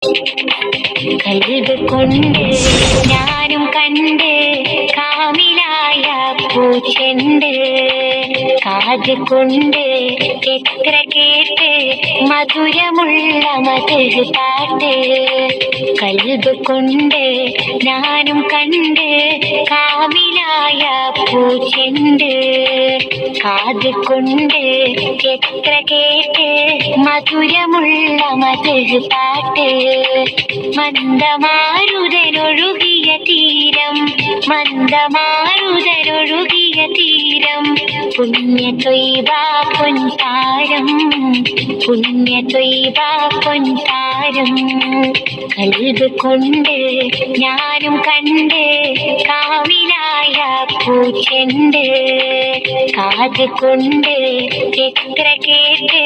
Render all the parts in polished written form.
കൽബ് കൊണ്ട് ഞാനും കണ്ട് കാമിലായ പൂച്ചെണ്ട്. കാത് കൊണ്ട് എത്ര കേട്ട് മധുരമുള്ള മധുര പാട്ട്. കൽബ് കൊണ്ട് ഞാനും കണ്ട് കാമിലായ പൂച്ചെണ്ട്. കാത് കൊണ്ട് എത്ര കേട്ട് മധുരമുള്ള മധുര പാട്ട്. മന്ദമാരുതനൊഴുകിയ തീരം, മന്ദമാരുതനൊഴുകിയ തീരം. പുണ്യ ത്വയ്ബ പൊൻതാരം, പുണ്യ ത്വയ്ബ പൊൻതാരം. കൽബ് കൊണ്ട് ഞാനും കണ്ട് കാവിലായ പൂച്ചെണ്ട്. കാത് കൊണ്ട് എത്ര കേട്ട്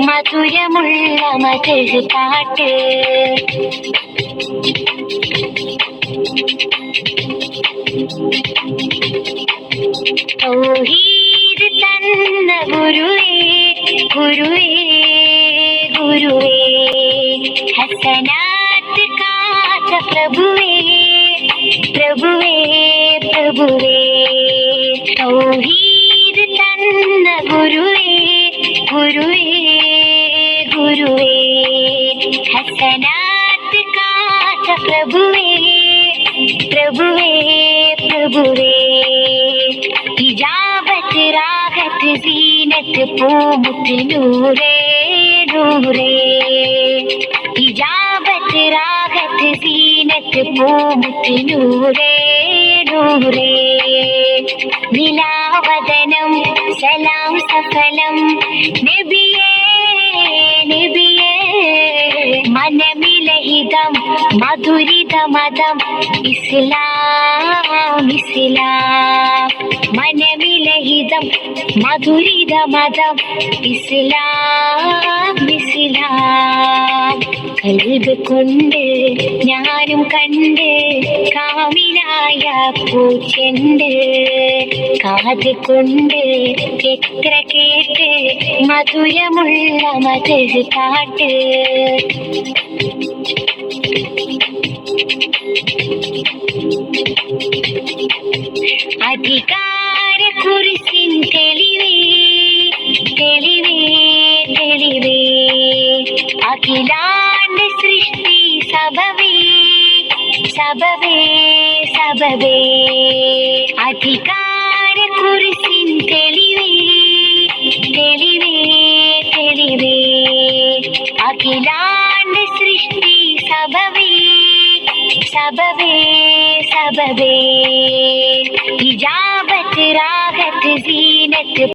മധുരമുള്ള മധുര പാട്ട്. തൗഹീദ് തന്ന ഗുരുവേ, ഗുരുവേ, ഗുരുവേ. ഹസനാത്ത് കാത്ത പ്രഭുവേ, പ്രഭുവേ, പ്രഭുവേ. തൗഹീദ് തന്ന ഗുരുവേ, ഗുരുവേ, ഗുരുവേ. ഹസനാത്ത് കാത്ത പ്രഭുവേ, പ്രഭുവേ, പ്രഭുവേ. ഇജാബത്ത് റാഹത്ത് സീനത്ത് പൂമുത്ത് നൂറേ, നൂറേ. ഇജാബത്ത് റാഹത്ത് സീനത്ത് പൂമുത്ത് നൂറേ, നൂറേ. നിലാവദനം സലാം സഫലം നബിയേ, നബിയേ. മനമിലഹിതം മധുരിത മതം ഇസ്ലാം, ഇസ്ലാം. മനമിലഹിതം മധുരിത മതം ഇസ്ലാം, ഇസ്ലാം. കൽബ് കൊണ്ട് ഞാനും കണ്ട് കാമിലായ പൂച്ചെണ്ട്. കാത് കൊണ്ട് എത്ര കേട്ട് മധുരമുള്ള മധുര പാട്ട്. അധികാര കുരിശിൻ തെളിവേ, തെളിവേ, തെളിവേ. അഖിലാണ്ട സൃഷ്ടി സബവേ, സബവേ, സബവേ. അധികാര കുരിശിൻ തെളിവേ, തെളിവേ, തെളിവേ. അഖിലാണ്ട സൃഷ്ടി സബവേ, സബവേ, സബവേ. ഇജാബത്ത് റാഹത്ത്